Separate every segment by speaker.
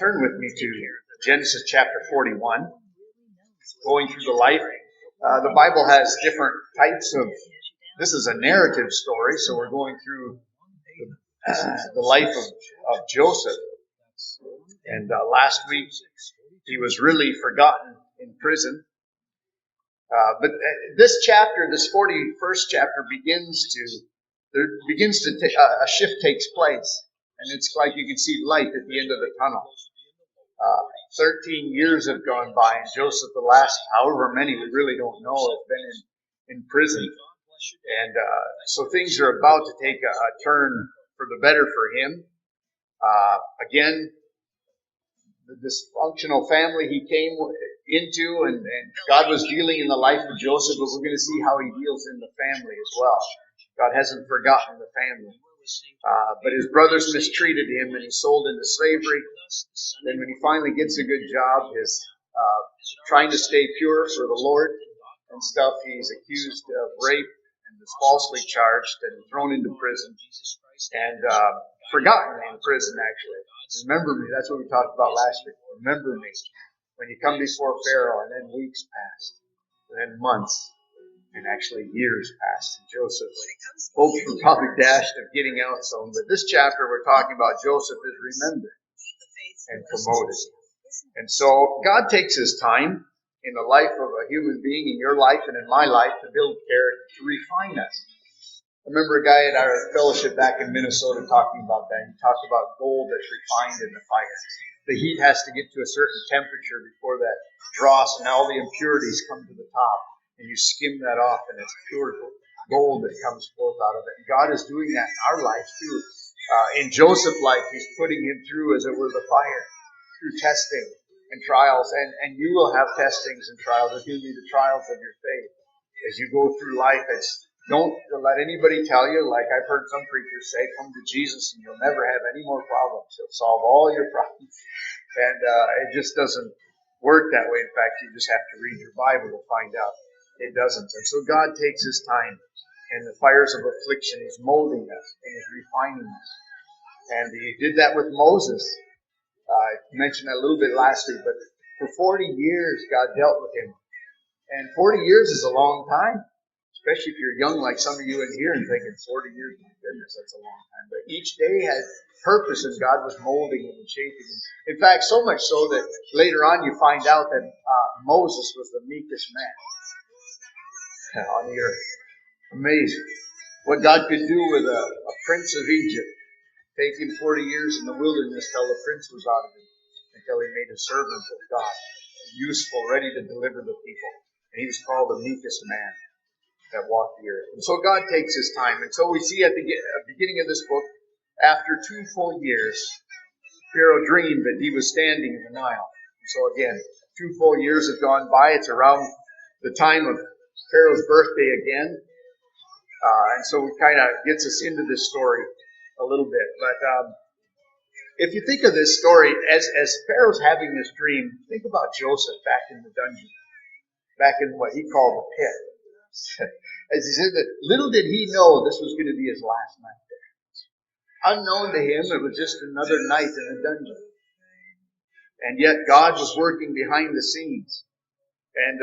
Speaker 1: Turn with me to Genesis chapter 41. Going through the life. The Bible has different types of, this is a narrative story, so we're going through the life of Joseph. And last week, he was really forgotten in prison. But this chapter, this 41st chapter, a shift takes place. And it's like you can see light at the end of the tunnel. 13 years have gone by, and Joseph, the last however many we really don't know, has been in prison. And so things are about to take a turn for the better for him. Again, the dysfunctional family he came into, and God was dealing in the life of Joseph, but we're going to see how he deals in the family as well. God hasn't forgotten the family. But his brothers mistreated him, and he's sold into slavery. Then when he finally gets a good job, his trying to stay pure for the Lord and stuff, he's accused of rape and is falsely charged and thrown into prison and forgotten in prison, actually. Remember me, that's what we talked about last week. Remember me when you come before Pharaoh, and then weeks passed, and then months, and actually years passed. And Joseph's hopes were probably dashed of getting out soon. But this chapter we're talking about, Joseph is remembered and promoted. And so God takes his time in the life of a human being, in your life and in my life, to build character, to refine us. I remember a guy at our fellowship back in Minnesota talking about that. He talked about gold that's refined in the fire. The heat has to get to a certain temperature before that dross and all the impurities come to the top. And you skim that off, and it's pure gold that comes forth out of it. And God is doing that in our lives too. In Joseph's life, he's putting him through, as it were, the fire, through testing and trials. And you will have testings and trials. It's going to be the trials of your faith. As you go through life, don't let anybody tell you, like I've heard some preachers say, come to Jesus and you'll never have any more problems. He'll solve all your problems. And it just doesn't work that way. In fact, you just have to read your Bible to find out. It doesn't. And so God takes his time in the fires of affliction. He's molding us and he's refining us. And he did that with Moses. I mentioned that a little bit last week, but for 40 years God dealt with him. And 40 years is a long time, especially if you're young like some of you in here and thinking 40 years, my goodness, that's a long time. But each day had purpose, and God was molding him and shaping him. In fact, so much so that later on you find out that Moses was the meekest man on the earth. Amazing. What God could do with a prince of Egypt. Take him 40 years in the wilderness till the prince was out of him, until he made a servant of God, useful, ready to deliver the people. And he was called the meekest man that walked the earth. And so God takes his time. And so we see at the beginning of this book, after 2 full years, Pharaoh dreamed that he was standing in the Nile. And so again, 2 full years have gone by. It's around the time of Pharaoh's birthday again. And so it kind of gets us into this story a little bit. But if you think of this story, as Pharaoh's having this dream, think about Joseph back in the dungeon, back in what he called the pit. As he said, that little did he know this was going to be his last night there. Unknown to him, it was just another night in the dungeon. And yet God was working behind the scenes. And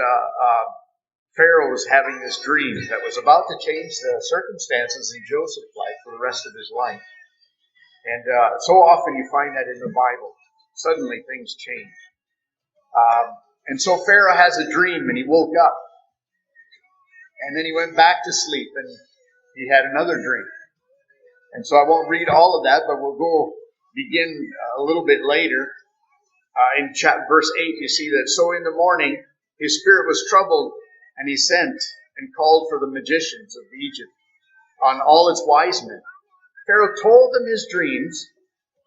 Speaker 1: Pharaoh was having this dream that was about to change the circumstances in Joseph's life for the rest of his life. And so often you find that in the Bible. Suddenly things change. And so Pharaoh has a dream, and he woke up. And then he went back to sleep, and he had another dream. And so I won't read all of that, but we'll begin a little bit later. In verse 8, you see that, so in the morning his spirit was troubled, and he sent and called for the magicians of Egypt on all its wise men. Pharaoh told them his dreams,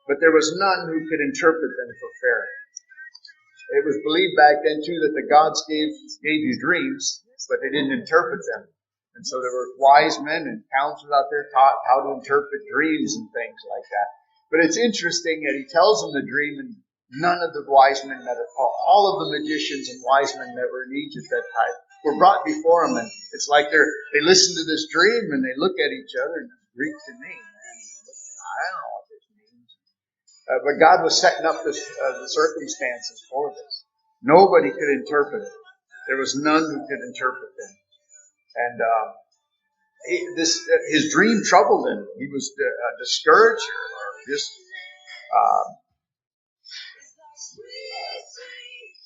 Speaker 1: but there was none who could interpret them for Pharaoh. It was believed back then, too, that the gods gave you dreams, but they didn't interpret them. And so there were wise men and counselors out there taught how to interpret dreams and things like that. But it's interesting that he tells them the dream, and none of the wise men that are called, all of the magicians and wise men that were in Egypt at that time, were brought before him. And it's like they listen to this dream and they look at each other, and it's Greek to me, man. I don't know what this means. But God was setting up the circumstances for this. Nobody could interpret it. There was none who could interpret them. And his dream troubled him. He was discouraged or just,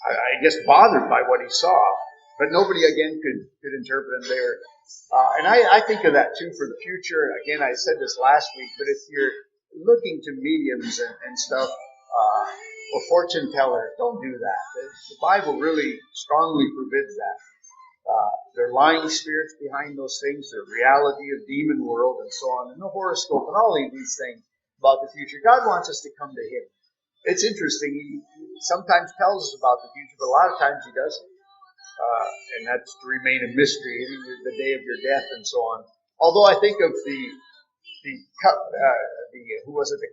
Speaker 1: I guess, bothered by what he saw. But nobody, again, could interpret him there. And I think of that, too, for the future. Again, I said this last week, but if you're looking to mediums and stuff, or fortune tellers, don't do that. The Bible really strongly forbids that. There are lying spirits behind those things, the reality of demon world and so on, and the horoscope and all of these things about the future. God wants us to come to Him. It's interesting. He sometimes tells us about the future, but a lot of times He doesn't. And that's to remain a mystery, the day of your death and so on. Although I think of the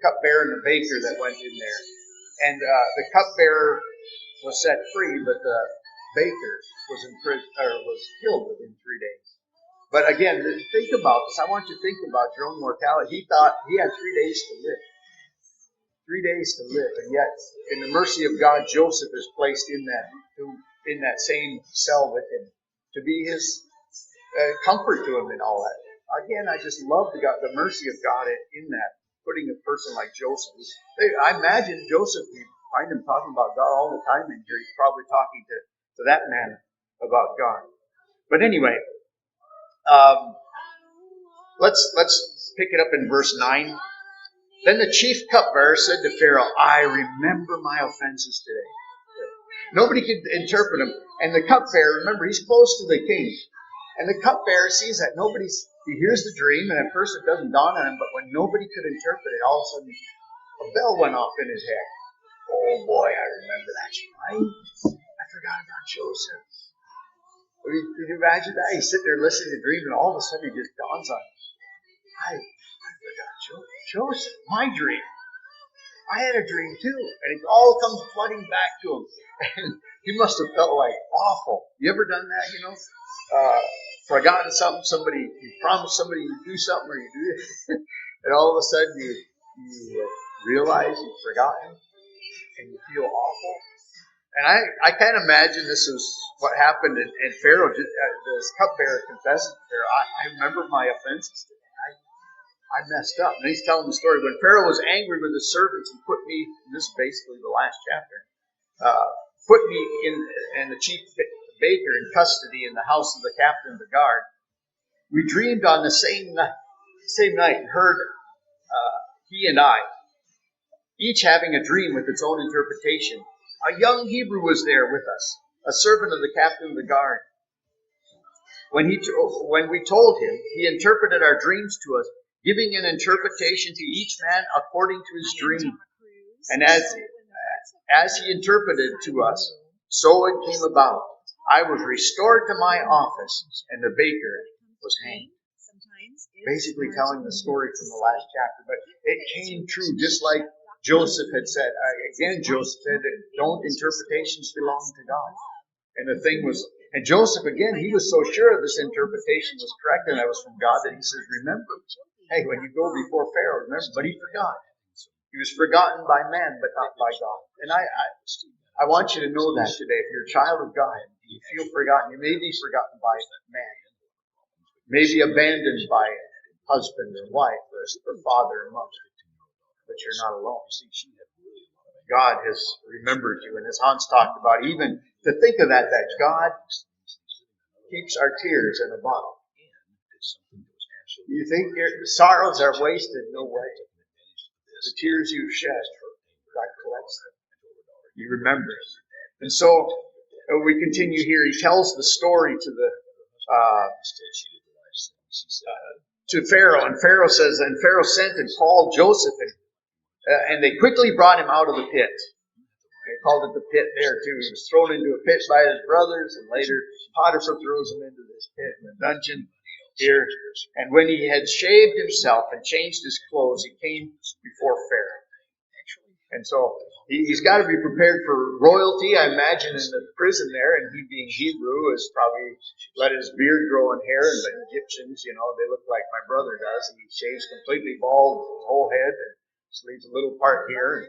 Speaker 1: cupbearer and the baker that went in there. And the cupbearer was set free, but the baker was in prison, or was killed within 3 days. But again, think about this. I want you to think about your own mortality. He thought he had 3 days to live. 3 days to live, and yet, in the mercy of God, Joseph is placed in that same cell with him to be his comfort to him and all that. Again, I just love the mercy of God in that, putting a person like Joseph. I imagine Joseph, you find him talking about God all the time in here. He's probably talking to that man about God. But anyway, let's pick it up in verse 9. Then the chief cupbearer said to Pharaoh, I remember my offenses today. Nobody could interpret them. And the cupbearer, remember, he's close to the king. And the cupbearer sees that he hears the dream, and at first it doesn't dawn on him, but when nobody could interpret it, all of a sudden a bell went off in his head. Oh boy, I remember that. Right? I forgot about Joseph. Can you imagine that? He's sitting there listening to the dream, and all of a sudden it just dawns on him. I forgot Joseph, my dream. I had a dream too. And it all comes flooding back to him. And he must have felt like awful. You ever done that, forgotten something, you promised somebody you'd do something, or you do it, and all of a sudden you realize you've forgotten, and you feel awful. And I can't imagine this is what happened, and Pharaoh, this cupbearer confessed to Pharaoh, I remember my offenses today. I messed up. And he's telling the story. When Pharaoh was angry with his servants and put me, and this is basically the last chapter, put me and the chief baker in custody in the house of the captain of the guard, we dreamed on the same night and heard, he and I, each having a dream with its own interpretation. A young Hebrew was there with us, a servant of the captain of the guard. When we told him, he interpreted our dreams to us, giving an interpretation to each man according to his dream. And as he interpreted to us, so it came about. I was restored to my office, and the baker was hanged. Basically telling the story from the last chapter, but it came true, just like Joseph had said. Again, Joseph said that don't interpretations belong to God. And the thing was, and Joseph, again, he was so sure this interpretation was correct and that was from God that he says, remember, hey, when you go before Pharaoh, remember, but he forgot. He was forgotten by man, but not by God. And I want you to know that today. If you're a child of God, you feel forgotten. You may be forgotten by man. Maybe abandoned by husband or wife or father or mother. But you're not alone. God has remembered you. And as Hans talked about, even to think of that God keeps our tears in a bottle. You think your sorrows are wasted? No way. The tears you've shed, God collects them. He remembers. And so we continue here. He tells the story to Pharaoh, and Pharaoh says, and Pharaoh sent and called Joseph, and they quickly brought him out of the pit. They called it the pit there too. He was thrown into a pit by his brothers, and later Potiphar throws him into this pit in the dungeon here. And when he had shaved himself and changed his clothes, he came before Pharaoh. And so he's got to be prepared for royalty, I imagine, in the prison there. And he being Hebrew has probably let his beard grow in hair. And the Egyptians, they look like my brother does. He shaves completely bald, his whole head. Just leaves a little part here.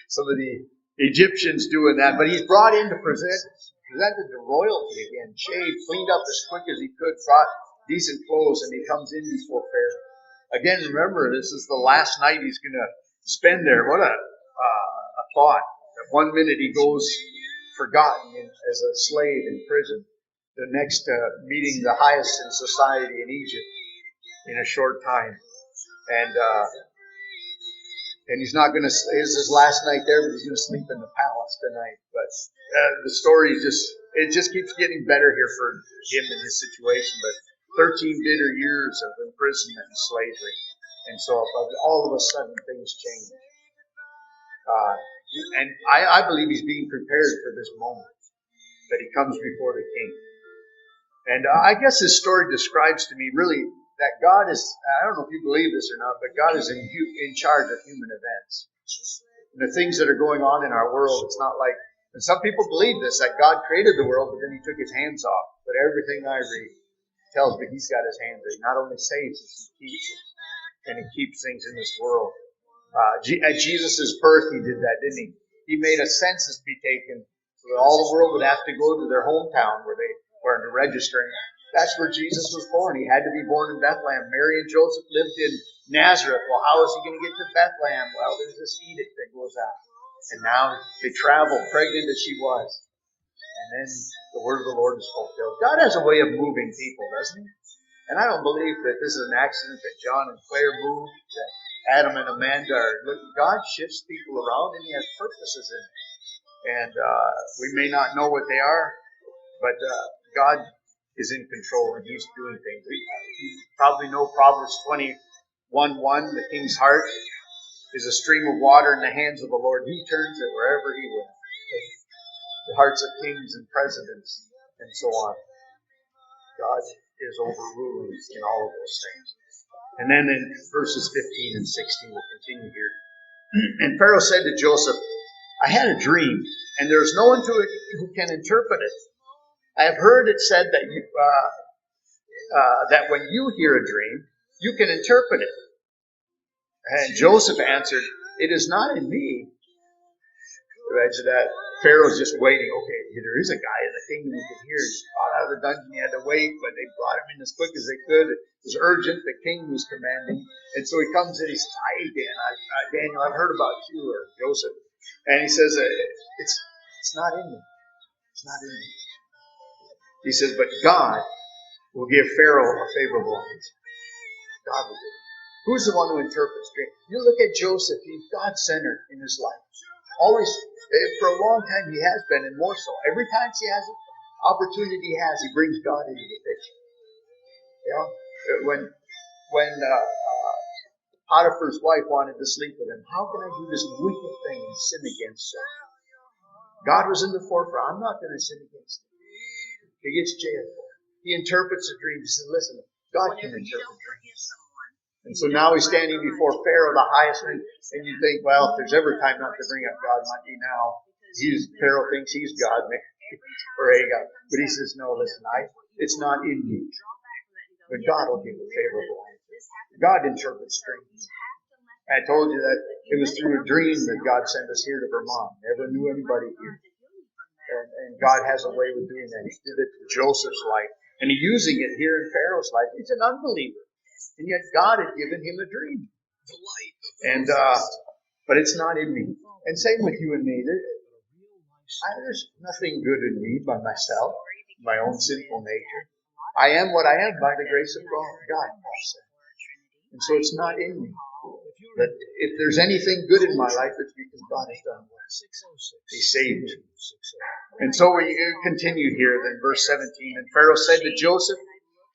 Speaker 1: Some of the Egyptians doing that. But he's brought in to presented to royalty again. Shaved, cleaned up as quick as he could, brought decent clothes, and he comes in before Pharaoh. Again, remember, this is the last night he's going to spend there. What a thought. That 1 minute he goes forgotten as a slave in prison. The next meeting the highest in society in Egypt in a short time. And he's not going to, it's his last night there, but he's going to sleep in the palace tonight. But the story it just keeps getting better here for him in his situation. But 13 bitter years of imprisonment and slavery. And so all of a sudden things change. And I believe he's being prepared for this moment that he comes before the king. And I guess this story describes to me really that God is, I don't know if you believe this or not, but God is in charge of human events. And the things that are going on in our world, it's not like, and some people believe this, that God created the world, but then he took his hands off. But everything I read tells me he's got his hands on it. He not only saves us, he keeps us. And he keeps things in this world. At Jesus' birth, he did that, didn't he? He made a census be taken so that all the world would have to go to their hometown where they were to register. That's where Jesus was born. He had to be born in Bethlehem. Mary and Joseph lived in Nazareth. Well, how is he going to get to Bethlehem? Well, there's this edict that goes out. And now they travel, pregnant as she was. And then the word of the Lord is fulfilled. God has a way of moving people, doesn't he? And I don't believe that this is an accident that John and Claire moved, that Adam and Amanda are looking. God shifts people around and he has purposes in it. And we may not know what they are, but God is in control and he's doing things. You probably know Proverbs 21:1, the king's heart is a stream of water in the hands of the Lord. He turns it wherever he will. The hearts of kings and presidents and so on. God is overruling in all of those things. And then in verses 15 and 16, we'll continue here. And Pharaoh said to Joseph, I had a dream, and there is no one who can interpret it. I have heard it said that that when you hear a dream, you can interpret it. And Joseph answered, it is not in me. Imagine that. Pharaoh's just waiting. Okay, there is a guy in the kingdom who can hear. He got out of the dungeon. He had to wait, but they brought him in as quick as they could. It was urgent. The king was commanding. And so he comes in. He says, hi, Daniel, I've heard about you, or Joseph. And he says, it's not in me. It's not in me. He says, but God will give Pharaoh a favorable answer. God will do it. Who's the one who interprets dreams? You look at Joseph. He's God-centered in his life. Always, for a long time, he has been, and more so. Every time he has an opportunity he brings God into the picture. You know, when Potiphar's wife wanted to sleep with him, how can I do this wicked thing and sin against her? God was in the forefront. I'm not going to sin against him. He gets jailed for it. He interprets a dream. He says, listen, God can interpret dreams. And so now he's standing before Pharaoh, the highest man, and you think, well, if there's ever time not to bring up God, might be now. Pharaoh thinks he's God, or a God. But he says, no, listen, it's not in me. But God will give a favorable answer. God interprets dreams. I told you that it was through a dream that God sent us here to Vermont. Never knew anybody here. And God has a way of doing that. He did it to Joseph's life. And he's using it here in Pharaoh's life. He's an unbeliever. And yet God had given him a dream. And but it's not in me. And same with you and me. There's nothing good in me by myself, my own sinful nature. I am what I am by the grace of God. And so it's not in me. But if there's anything good in my life, it's because God has done well. He saved me. And so we continue here, then verse 17. And Pharaoh said to Joseph,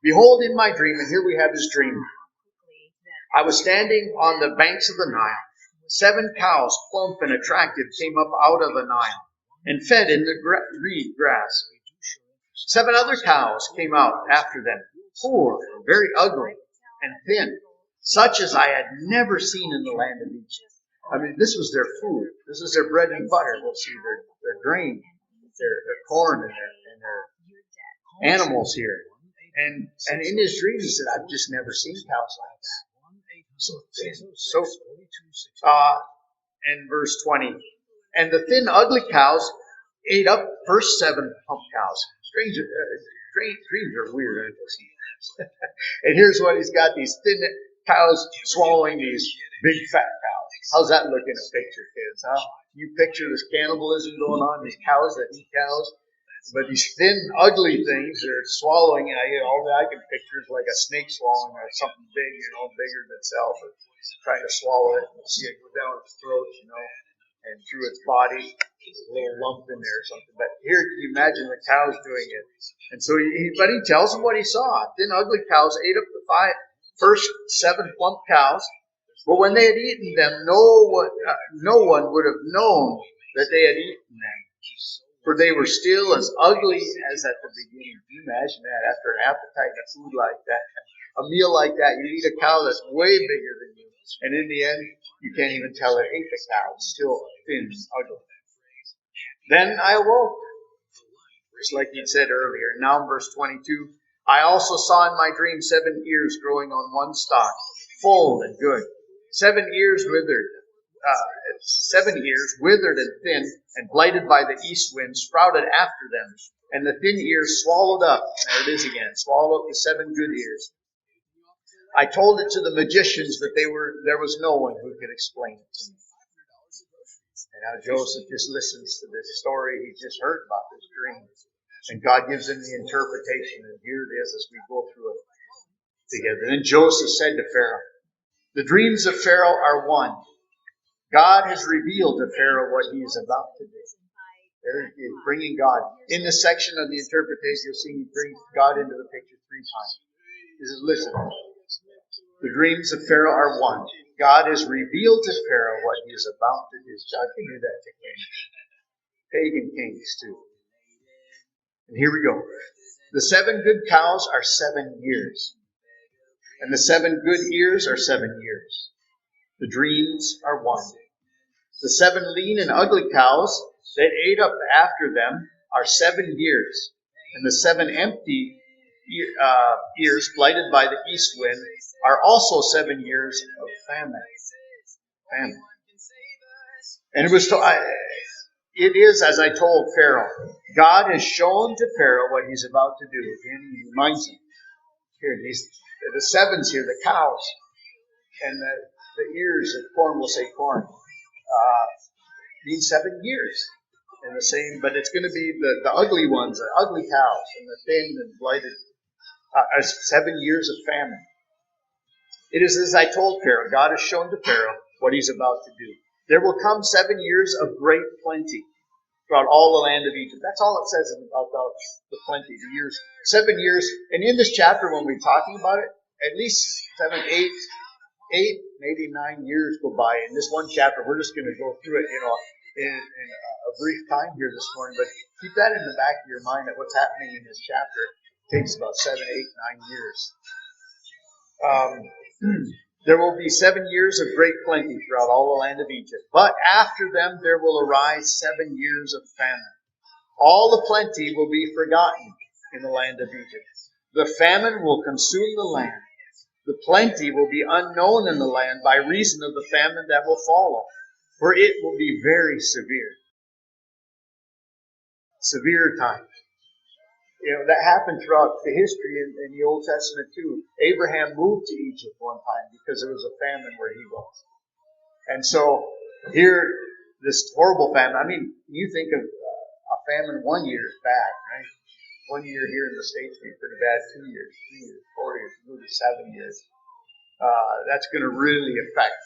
Speaker 1: behold, in my dream, and here we have his dream. I was standing on the banks of the Nile. 7 cows, plump and attractive, came up out of the Nile and fed in the reed grass. 7 other cows came out after them, poor, very ugly, and thin, such as I had never seen in the land of Egypt. I mean, this was their food. This is their bread and butter. We'll see their grain, their corn, and their animals here. And in his dream, he said, I've just never seen cows like that. So thin. And verse 20. And the thin, ugly cows ate up first 7 plump cows. Dreams are weird, aren't they? And here's what he's got, these thin cows swallowing these big fat cows. How's that look in a picture, kids? Huh? You picture this cannibalism going on, these cows that eat cows. But these thin, ugly things are swallowing, and all that I can picture is like a snake swallowing or something big, bigger than itself, or trying to swallow it and see it go down its throat, and through its body, a little lump in there or something. But here, can you imagine the cows doing it? And so, but he tells them what he saw. Thin, ugly cows ate up the first 7 plump cows, but when they had eaten them, no one would have known that they had eaten them. For they were still as ugly as at the beginning. Can you imagine that? After an appetite of food like that, a meal like that, you eat a cow that's way bigger than you. And in the end, you can't even tell it ate the cow. It's still thin and ugly. Then I awoke. Just like he said earlier. Now in verse 22, I also saw in my dream 7 ears growing on one stalk, full and good. 7 ears withered. 7 ears, withered and thin, and blighted by the east wind, sprouted after them. And the thin ears swallowed up, there it is again, swallowed up the 7 good ears. I told it to the magicians that there was no one who could explain it to me. And now Joseph just listens to this story he just heard about this dream. And God gives him the interpretation, and here it is as we go through it together. Then Joseph said to Pharaoh, the dreams of Pharaoh are one. God has revealed to Pharaoh what he is about to do. There he is, bringing God. In this section of the interpretation, you'll see he brings God into the picture 3 times. He says, listen, the dreams of Pharaoh are one. God has revealed to Pharaoh what he is about to do. God can do that to kings. Pagan kings, too. And here we go. The 7 good cows are 7 years. And the 7 good ears are 7 years. The dreams are one. The 7 lean and ugly cows that ate up after them are 7 years. And the 7 empty ears, blighted by the east wind, are also 7 years of famine. And it is as I told Pharaoh. God has shown to Pharaoh what he's about to do. And he reminds him. Here, the 7s here, the cows. And the ears of corn, will say corn. Means 7 years. And the same, but it's going to be the ugly ones, the ugly cows, and the thin and blighted. 7 years of famine. It is as I told Pharaoh. God has shown to Pharaoh what he's about to do. There will come 7 years of great plenty throughout all the land of Egypt. That's all it says about the plenty, the years. 7 years. And in this chapter, when we're talking about it, at least 7, 8, maybe 9 years go by. In this one chapter, we're just going to go through it, in a brief time here this morning. But keep that in the back of your mind that what's happening in this chapter takes about 7, 8, 9 years. There will be 7 years of great plenty throughout all the land of Egypt. But after them there will arise 7 years of famine. All the plenty will be forgotten in the land of Egypt. The famine will consume the land. The plenty will be unknown in the land by reason of the famine that will follow, for it will be very severe. Severe times. That happened throughout the history in the Old Testament too. Abraham moved to Egypt one time because there was a famine where he was. And so here, this horrible famine. I mean, you think of a famine 1 year is bad, right? 1 year here in the States would be pretty bad. 2 years, 3 years, 4 years, maybe 7 years. That's going to really affect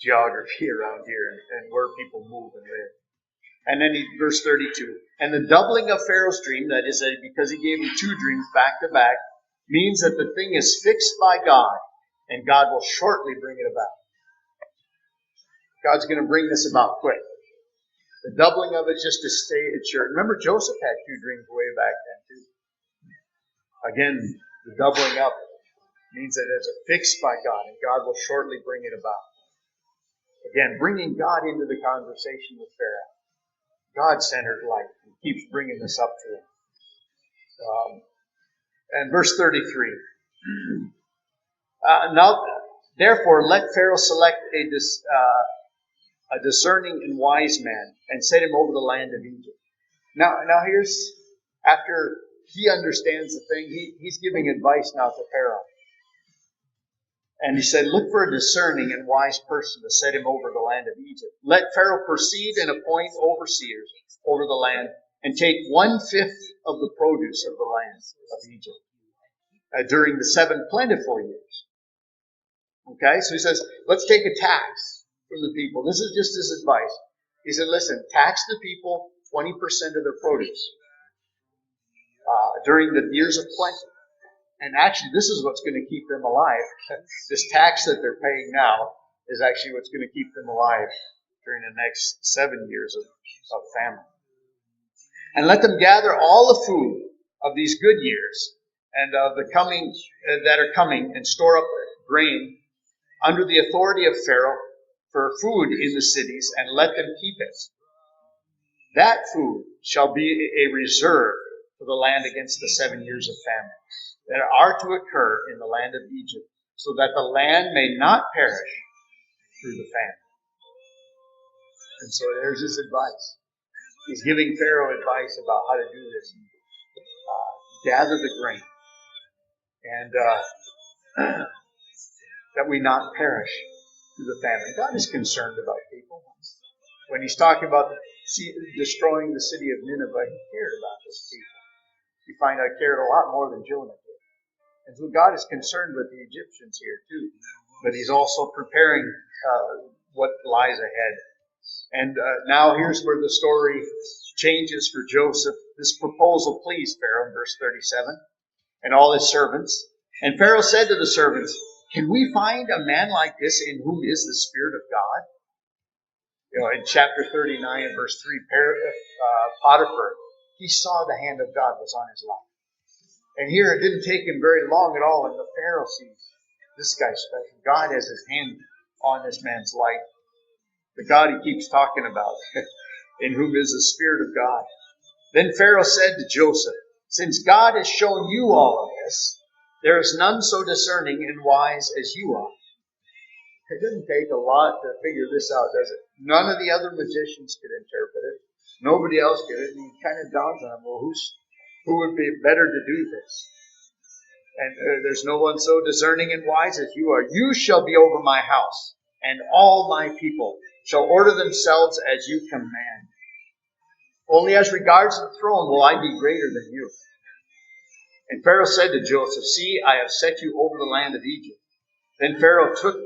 Speaker 1: geography around here and where people move and live. And then verse 32. And the doubling of Pharaoh's dream, that is, because he gave him 2 dreams back to back, means that the thing is fixed by God, and God will shortly bring it about. God's going to bring this about quick. The doubling of it just to stay at short. Remember, Joseph had 2 dreams way back then too. Again, the doubling up means that it's fixed by God, and God will shortly bring it about. Again, bringing God into the conversation with Pharaoh. God-centered life. He keeps bringing this up to him. And verse 33. Now, Therefore, let Pharaoh select a discerning and wise man and set him over the land of Egypt. Now here's, after he understands the thing, he's giving advice now to Pharaoh. And he said, look for a discerning and wise person to set him over the land of Egypt. Let Pharaoh proceed and appoint overseers over the land and take 1/5 of the produce of the land of Egypt during the 7 plentiful years. Okay, so he says, let's take a tax from the people. This is just his advice. He said, listen, tax the people 20% of their produce during the years of plenty. And actually, this is what's going to keep them alive. This tax that they're paying now is actually what's going to keep them alive during the next 7 years of famine. And let them gather all the food of these good years and of the coming that are coming, and store up grain under the authority of Pharaoh for food in the cities, and let them keep it. That food shall be a reserve for the land against the 7 years of famine that are to occur in the land of Egypt, so that the land may not perish through the famine. And so there's his advice. He's giving Pharaoh advice about how to do this. Gather the grain, and that we not perish through the famine. God is concerned about people. When he's talking about destroying the city of Nineveh, he cared about those people. You find out he cared a lot more than Jonah did. And so God is concerned with the Egyptians here too. But he's also preparing what lies ahead. And now here's where the story changes for Joseph. This proposal pleased Pharaoh in verse 37 and all his servants. And Pharaoh said to the servants, can we find a man like this in whom is the Spirit of God? You know, in chapter 39 and verse 3, Potiphar, he saw the hand of God was on his life. And here it didn't take him very long at all, and the Pharaoh sees this guy's special. God has his hand on this man's life. The God he keeps talking about, in whom is the Spirit of God. Then Pharaoh said to Joseph, since God has shown you all of this, there is none so discerning and wise as you are. It doesn't take a lot to figure this out, does it? None of the other magicians could interpret it. Nobody else could. And he kind of dawns on him, well, who would be better to do this? And there's no one so discerning and wise as you are. You shall be over my house, and all my people shall order themselves as you command. Only as regards the throne will I be greater than you. And Pharaoh said to Joseph, see, I have set you over the land of Egypt. Then Pharaoh took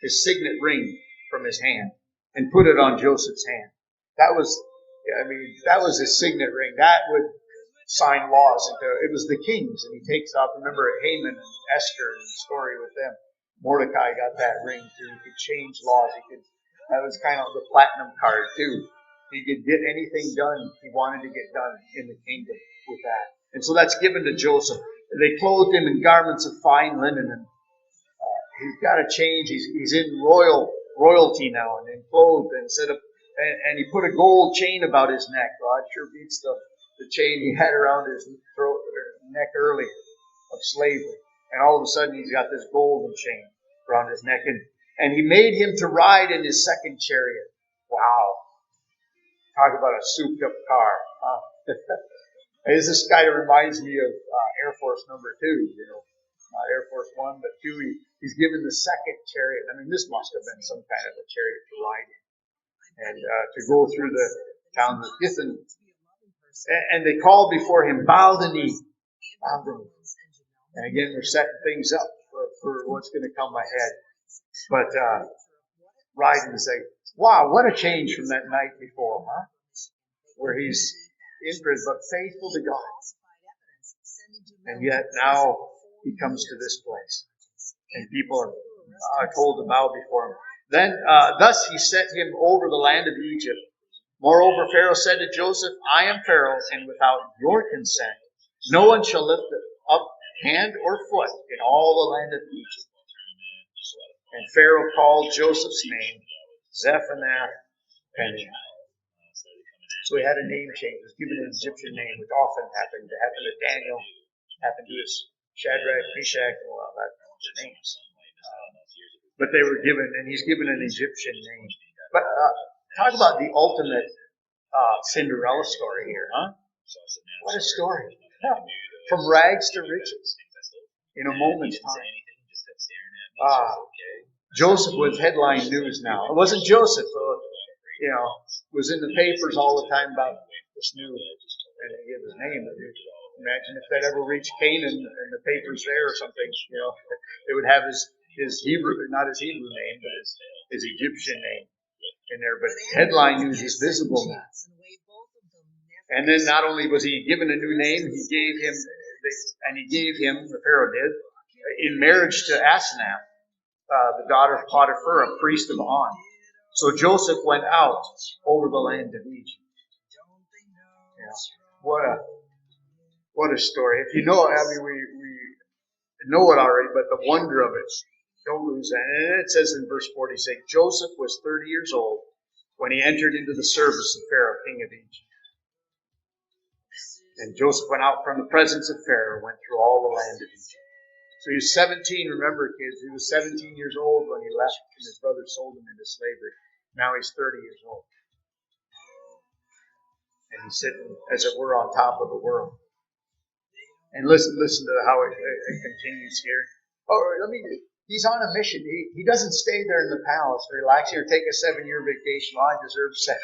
Speaker 1: his signet ring from his hand and put it on Joseph's hand. That was his signet ring. That would sign laws. It was the king's, and he takes off. Remember Haman and Esther and the story with them. Mordecai got that ring too. He could change laws. That was kind of the platinum card too. He could get anything done he wanted to get done in the kingdom with that. And so that's given to Joseph. They clothed him in garments of fine linen, and he's got to change. He's in royalty now, and clothed and he put a gold chain about his neck. Well, it sure beats the chain he had around his throat or neck early of slavery. And all of a sudden he's got this golden chain around his neck. And he made him to ride in his second chariot. Wow. Talk about a souped up car. Huh? This guy reminds me of Air Force number 2, not Air Force 1, but 2. He's given the second chariot. I mean, this must have been some kind of a chariot to ride in. And to go through the towns of Githan. And they called before him, bow the knee. Bow the knee. And again, we're setting things up for what's going to come ahead. But riding and say, wow, what a change from that night before, huh? Where he's in prison, but faithful to God. And yet now he comes to this place. And people are told to bow before him. Then, thus he set him over the land of Egypt. Moreover, Pharaoh said to Joseph, I am Pharaoh, and without your consent, no one shall lift up hand or foot in all the land of Egypt. And Pharaoh called Joseph's name Zephanath-Paneah. So he had a name change. He was given an Egyptian name, which often happened. It happened to Daniel, happened to Shadrach, Meshach, and all that, their names. But they were given, and he's given an Egyptian name. But talk about the ultimate Cinderella story here, huh? What a story. Yeah. From rags to riches in a moment's time. Joseph was headline news now. It wasn't Joseph, was in the papers all the time about this news. And they give his name. Imagine if that ever reached Canaan and the papers there or something, they would have his Hebrew, not his Hebrew name, but his Egyptian name in there. But headline news is visible now. And then not only was he given a new name, he gave him, the Pharaoh did, in marriage to Asenath, the daughter of Potiphar, a priest of On. So Joseph went out over the land of Egypt. Yeah. What a story. If you know, we know it already, but the wonder of it, don't lose that. And it says in verse 46, Joseph was 30 years old when he entered into the service of Pharaoh, king of Egypt. And Joseph went out from the presence of Pharaoh, went through all the land of Egypt. So he was 17, remember kids, he was 17 years old when he left and his brother sold him into slavery. Now he's 30 years old. And he's sitting, as it were, on top of the world. And listen to how it continues here. He's on a mission. He doesn't stay there in the palace, relaxing, or take a 7-year vacation. Well, I deserve 7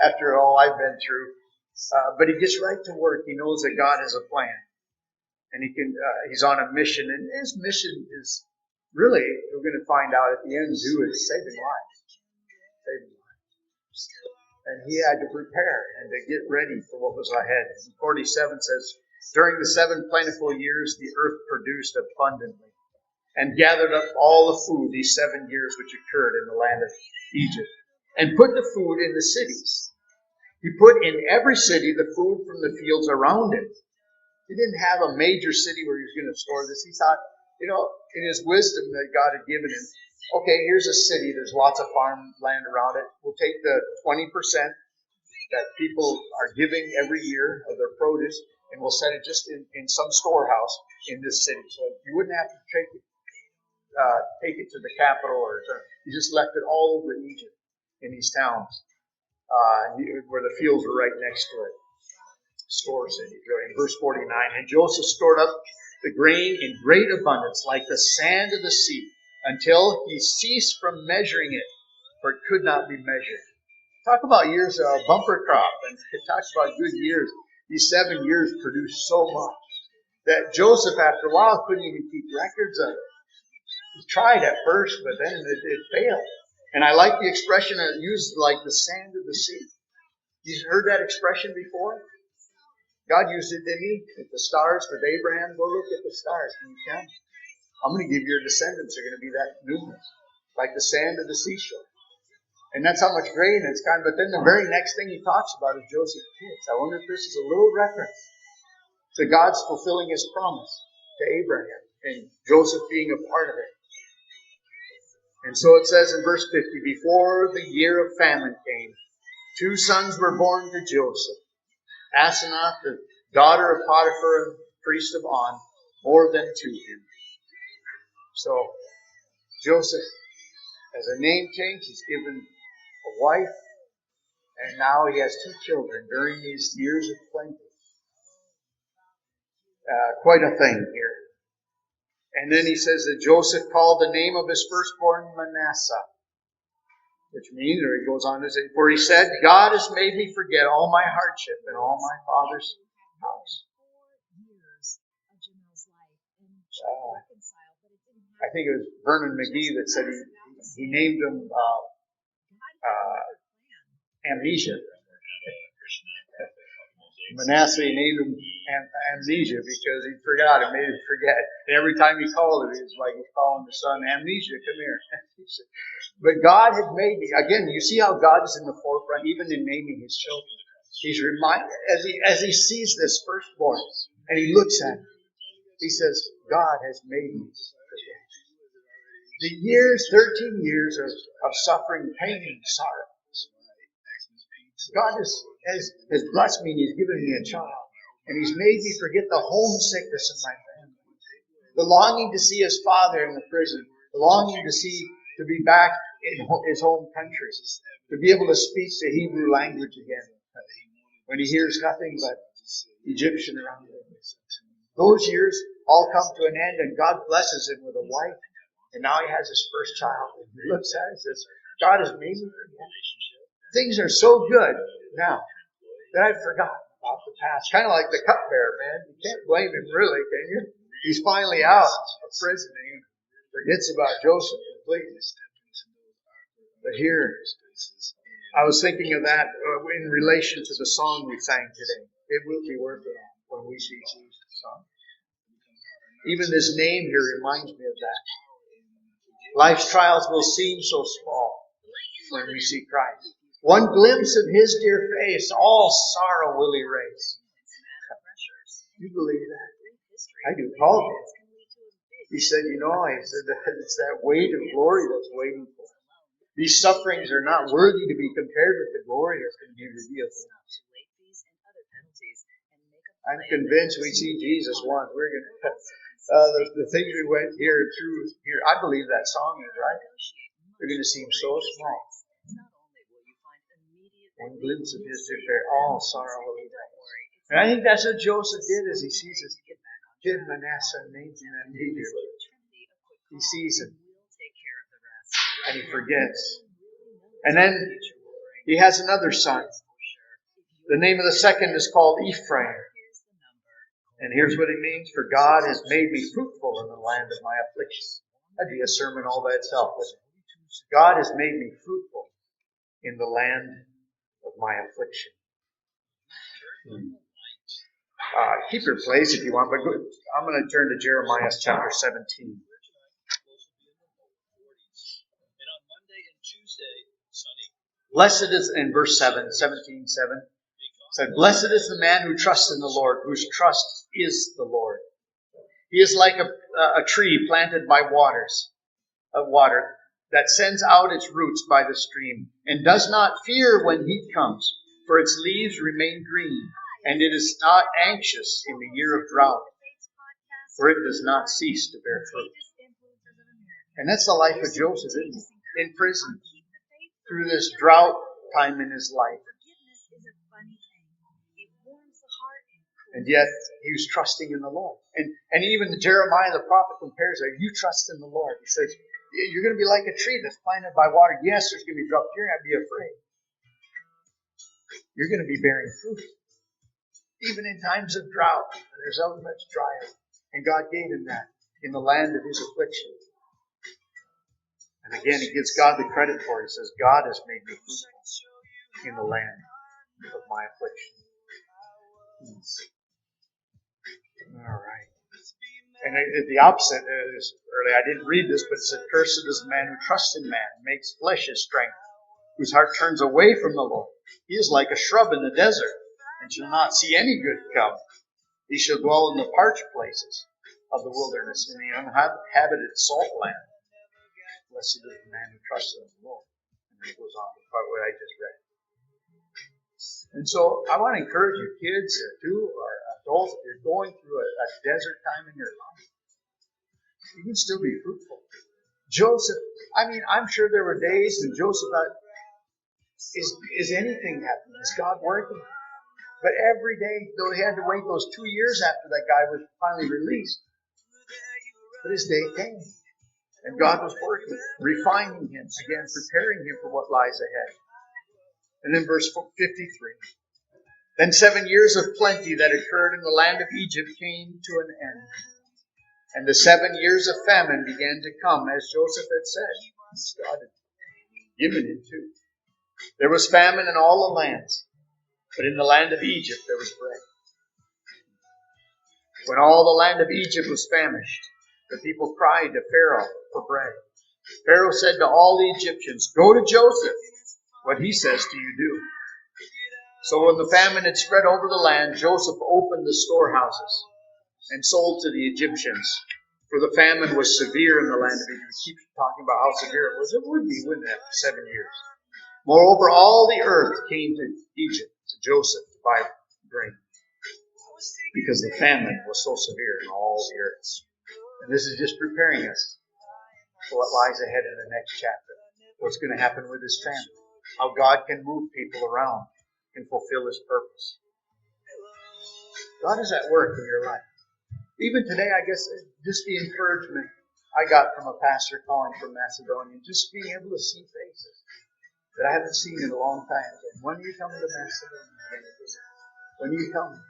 Speaker 1: after all I've been through. But he gets right to work. He knows that God has a plan. And he's on a mission. And his mission is really, we're going to find out at the end who is saving lives. Saving lives. And he had to prepare and to get ready for what was ahead. 47 says, during the 7 plentiful years, the earth produced abundantly and gathered up all the food these 7 years which occurred in the land of Egypt, and put the food in the cities. He put in every city the food from the fields around it. He didn't have a major city where he was going to store this. He thought, in his wisdom that God had given him, okay, here's a city. There's lots of farmland around it. We'll take the 20% that people are giving every year of their produce, and we'll set it just in some storehouse in this city. So you wouldn't have to take it to the capital, you just left it all over Egypt in these towns where the fields were right next to it. Store city. In verse 49, and Joseph stored up the grain in great abundance, like the sand of the sea, until he ceased from measuring it, for it could not be measured. Talk about years of bumper crop, and it talks about good years. These 7 years produced so much that Joseph, after a while, couldn't even keep records of it. He tried at first, but then it failed. And I like the expression used, like the sand of the sea. You've heard that expression before? God used it, didn't he? With the stars with Abraham. Go look at the stars. Can you count? I'm going to give your descendants are going to be that numerous, like the sand of the seashore. And that's how much grain it's kind. But then the very next thing he talks about is Joseph's kids. I wonder if this is a little reference to God's fulfilling his promise to Abraham and Joseph being a part of it. And so it says in verse 50, before the year of famine came, 2 sons were born to Joseph. Asenath, the daughter of Potiphar, priest of On, more than to him. So Joseph, as a name change, he's given a wife, and now he has 2 children during these years of plenty. Quite a thing here. And then he says that Joseph called the name of his firstborn Manasseh, which means, or he goes on to say, for he said, God has made me forget all my hardship and all my father's house. I think it was Vernon McGee that said he named him Amnesia. Manasseh, he named him Amnesia because he forgot. It made him forget. And every time he called it, it was like he's calling the son, Amnesia, come here. But God had made me. Again, you see how God is in the forefront, even in naming his children. He's reminded, as he sees this firstborn, and he looks at him, he says, God has made me forget. The years, 13 years of suffering, pain, and sorrow. God has blessed me and he's given me a child. And he's made me forget the homesickness of my family. The longing to see his father in the prison. longing to be back in his home country, to be able to speak the Hebrew language again, when he hears nothing but Egyptian around him. Those years all come to an end, and God blesses him with a wife, and now he has his first child. And he looks at it and says, God has made me forget. Things are so good now that I've forgotten about the past. Kind of like the cupbearer, man. You can't blame him, really, can you? He's finally out of prison, and he forgets about Joseph completely. But here, I was thinking of that in relation to the song we sang today. It will be worth it when we see Jesus' song. Even this name here reminds me of that. Life's trials will seem so small when we see Christ. One glimpse of his dear face, all sorrow will erase. You believe that? I do. Paul did. He said, it's that weight of glory that's waiting for us. These sufferings are not worthy to be compared with the glory that's going to be revealed. I'm convinced we see Jesus one. We're going to the things we went through here. I believe that song is right. They're going to seem so small. One glimpse of his dear, all sorrow will be erased. And I think that's what Joseph did as he sees his kid Manasseh and Nathan and Egypt. He sees him. And he forgets. And then he has another son. The name of the second is called Ephraim. And here's what it means. For God has made me fruitful in the land of my affliction. That'd be a sermon all by itself, wouldn't it? God has made me fruitful in the land of my affliction. Keep your place if you want, but I'm going to turn to Jeremiah chapter 17. Blessed is, in verse 17:7, said, Blessed is the man who trusts in the Lord, whose trust is the Lord. He is like a tree planted by waters of water that sends out its roots by the stream and does not fear when heat comes, for its leaves remain green, and it is not anxious in the year of drought, for it does not cease to bear fruit. And that's the life of Joseph, isn't it? In prison, through this drought time in his life. And yet, he was trusting in the Lord. And even Jeremiah the prophet compares that. You trust in the Lord. He says, you're going to be like a tree that's planted by water. Yes, there's going to be drought. You're not going to be afraid. You're going to be bearing fruit. Even in times of drought, when there's so much drought. And God gave him that in the land of his affliction. And again, he gives God the credit for it. He says, God has made me fruitful in the land of my affliction. All right. And the opposite is, early, I didn't read this, but it said, Cursed is the man who trusts in man, makes flesh his strength, whose heart turns away from the Lord. He is like a shrub in the desert, and shall not see any good come. He shall dwell in the parched places of the wilderness, in the uninhabited salt land. Blessed is the man who trusts in the Lord. And then it goes on to part what I just read. And so I want to encourage you, kids, too, or adults, if you're going through a desert time in your life, you can still be fruitful. Joseph, I'm sure there were days when Joseph thought, is anything happening? Is God working? But every day, though he had to wait those 2 years after that guy was finally released, but his day came. And God was working, refining him, again, preparing him for what lies ahead. And then verse 53. Then 7 years of plenty that occurred in the land of Egypt came to an end. And the 7 years of famine began to come, as Joseph had said. God had given him to. There was famine in all the lands, but in the land of Egypt there was bread. When all the land of Egypt was famished, the people cried to Pharaoh for bread. Pharaoh said to all the Egyptians, Go to Joseph. What he says to you do. So when the famine had spread over the land, Joseph opened the storehouses and sold to the Egyptians. For the famine was severe in the land of Egypt. We keep talking about how severe it was. It would be, wouldn't it, for 7 years. Moreover, all the earth came to Egypt, to Joseph, to buy grain. Because the famine was so severe in all the earth. And this is just preparing us what lies ahead in the next chapter. What's going to happen with his family. How God can move people around and fulfill his purpose. God is at work in your life. Even today, I guess, just the encouragement I got from a pastor calling from Macedonia, just being able to see faces that I haven't seen in a long time. And when are you coming to Macedonia? When are you coming?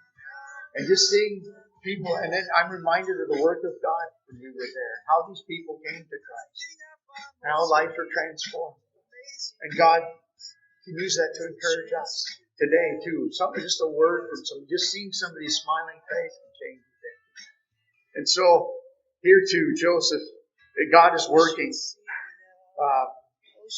Speaker 1: And just seeing people, and then I'm reminded of the work of God when we were there, how these people came to Christ, how lives are transformed. And God can use that to encourage us today too. Something, just a word from somebody, just seeing somebody's smiling face can change things. And so here too, Joseph, God is working,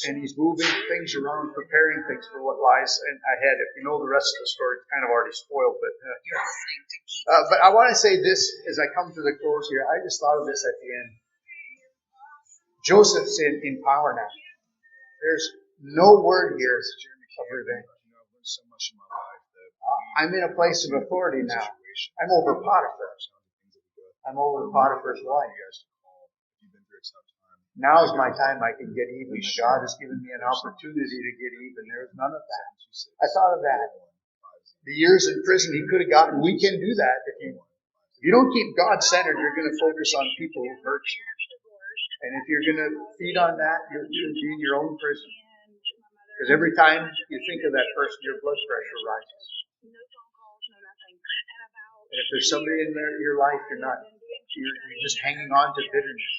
Speaker 1: and he's moving things around, preparing things for what lies ahead. If you know the rest of the story, it's kind of already spoiled. But I want to say this as I come to the close here. I just thought of this at the end. Joseph's in power now. There's no word here of revenge. I'm in a place of authority now. I'm over Potiphar. I'm over Potiphar's wife. Now's my time I can get even. God has given me an opportunity to get even. There was none of that. I thought of that. The years in prison he could have gotten. We can do that. If you don't keep God centered, you're going to focus on people who hurt you. And if you're going to feed on that, you'll be in your own prison. Because every time you think of that person, your blood pressure rises. And if there's somebody in your life, you're just hanging on to bitterness.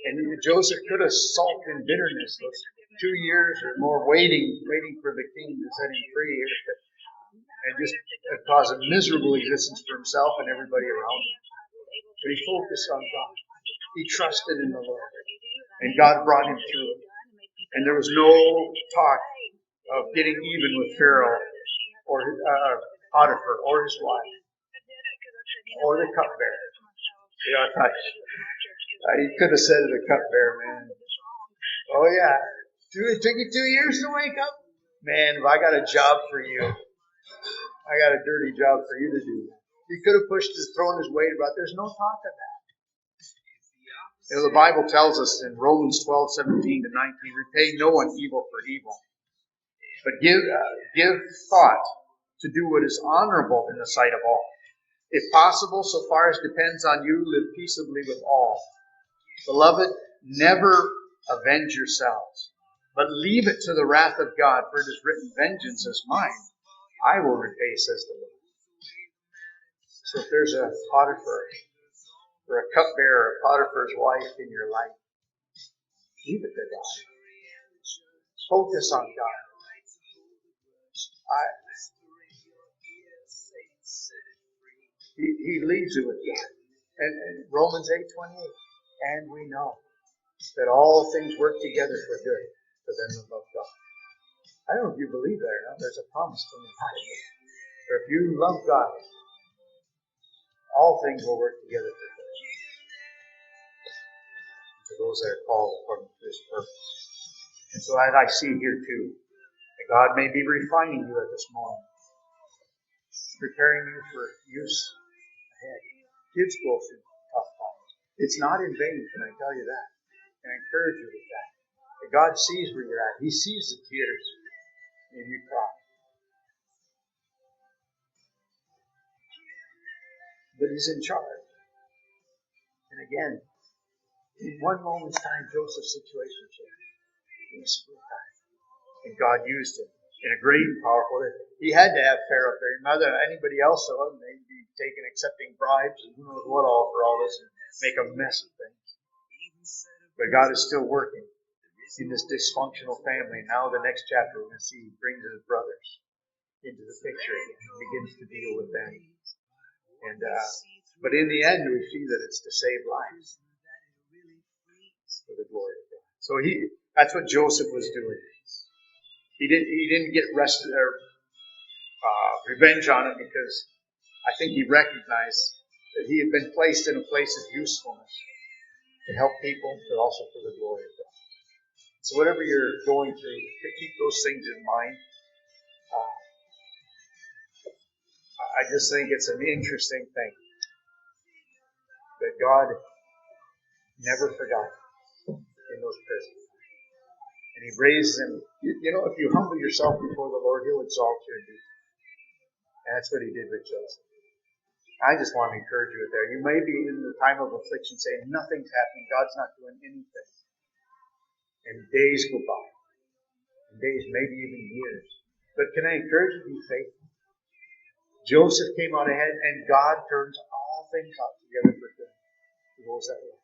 Speaker 1: And Joseph could have sulked in bitterness those 2 years or more waiting for the king to set him free, and just cause a miserable existence for himself and everybody around him. But he focused on God. He trusted in the Lord. And God brought him through it. And there was no talk of getting even with Pharaoh or Potiphar or his wife or the cupbearer. I thought he could have said to the cupbearer, man, oh yeah, it took you 2 years to wake up? Man, if I got a job for you, I got a dirty job for you to do. He could have thrown his weight about. There's no talk of that. You know, the Bible tells us in Romans 12:17 to 19, repay no one evil for evil, but give thought to do what is honorable in the sight of all. If possible, so far as depends on you, live peaceably with all. Beloved, never avenge yourselves, but leave it to the wrath of God, for it is written, vengeance is mine, I will repay, says the Lord. So if there's a Potiphar or a cupbearer, Potiphar's wife in your life, leave it to God. Focus on God. He leaves you with God. And Romans 8:28. And we know that all things work together for good for them that love God. I don't know if you believe that or not. There's a promise from the Bible. For if you love God, all things will work together for good. For those that are called according to His purpose. And so as I see here too, that God may be refining you at this moment. Preparing you for use ahead. Kids go through tough times. It's not in vain, can I tell you that? And I encourage you with that. That God sees where you're at. He sees the tears and you cry. But He's in charge. And again, in one moment's time, Joseph's situation changed. In a split time. And God used him in a great and powerful way. He had to have Pharaoh there. Not that anybody else would. They'd be taking accepting bribes and who knows what all for all this and make a mess of things. But God is still working in this dysfunctional family. Now the next chapter we're going to see He brings His brothers into the picture and begins to deal with them. And but in the end we see that it's to save lives for the glory of God. So that's what Joseph was doing. He didn't get revenge on him because I think he recognized that he had been placed in a place of usefulness to help people, but also for the glory of God. So whatever you're going through, keep those things in mind. I just think it's an interesting thing that God never forgot. those prisons. And He raises him. You know, if you humble yourself before the Lord, He'll exalt you. And that's what He did with Joseph. I just want to encourage you there. You may be in the time of affliction saying, nothing's happening. God's not doing anything. And days go by. And days, maybe even years. But can I encourage you to be faithful? Joseph came out ahead, and God turns all things out together for good. He goes that way.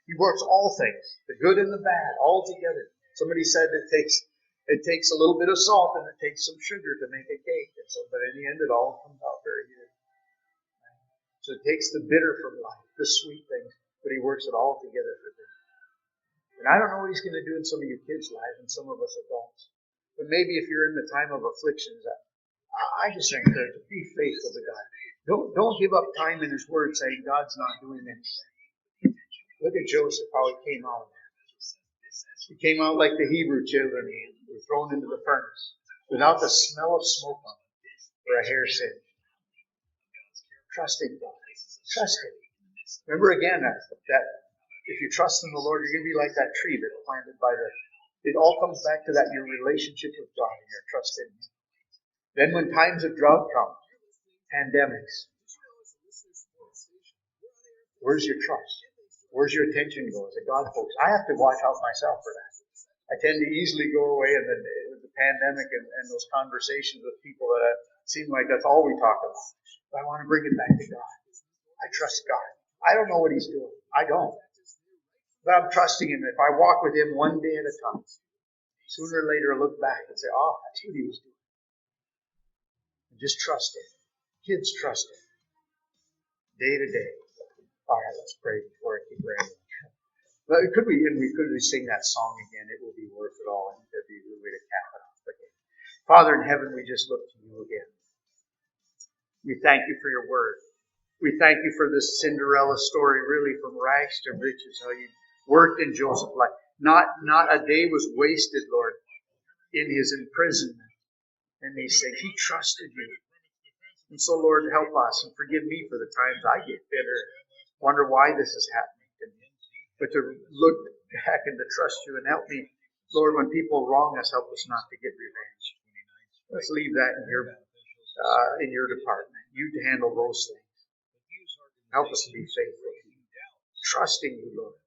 Speaker 1: He works all things, the good and the bad, all together. Somebody said it takes a little bit of salt and it takes some sugar to make a cake. And so, but in the end, it all comes out very good. So it takes the bitter from life, the sweet things, but He works it all together for good. And I don't know what He's going to do in some of your kids' lives and some of us adults. But maybe if you're in the time of afflictions, I just encourage you, be faithful to God. Don't give up time in His Word saying God's not doing anything. Look at Joseph, how he came out. He came out like the Hebrew children who were thrown into the furnace without the smell of smoke on them or a hair singe. Trusting God. Trust Him. Remember again that if you trust in the Lord, you're going to be like that tree that's planted by it all comes back to that, your relationship with God and your trust in Him. Then when times of drought come, pandemics, where's your trust? Where's your attention go as a God folks? I have to watch out myself for that. I tend to easily go away in the pandemic and those conversations with people that seem like that's all we talk about. But I want to bring it back to God. I trust God. I don't know what He's doing. I don't. But I'm trusting Him. If I walk with Him one day at a time, sooner or later I'll look back and say, oh, that's what He was doing. And just trust Him. Kids, trust Him. Day to day. All right, let's pray before I keep praying. But we could sing that song again. It will be worth it all. I think that'd be a good way to cap it off again. Father in heaven, we just look to You again. We thank You for Your word. We thank You for this Cinderella story, really from rags to riches, how You worked in Joseph's life. Not a day was wasted, Lord, in his imprisonment and these things. He trusted You. And so, Lord, help us and forgive me for the times I get bitter. Wonder why this is happening to me. But to look back and to trust You and help me, Lord, when people wrong us, help us not to get revenge. Let's leave that in your department. You to handle those things. Help us to be faithful to You, trusting You, Lord.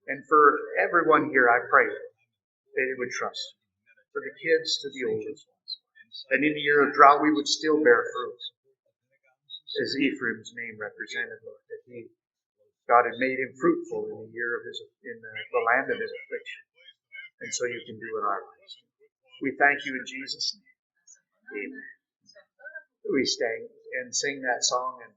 Speaker 1: And for everyone here, I pray that they would trust You. For the kids to the oldest ones. And in the year of drought, we would still bear fruit. As Ephraim's name represented, Lord, that God had made him fruitful in the year of the land of his affliction. And so You can do in our lives. We thank You in Jesus' name. Amen. We stand and sing that song. And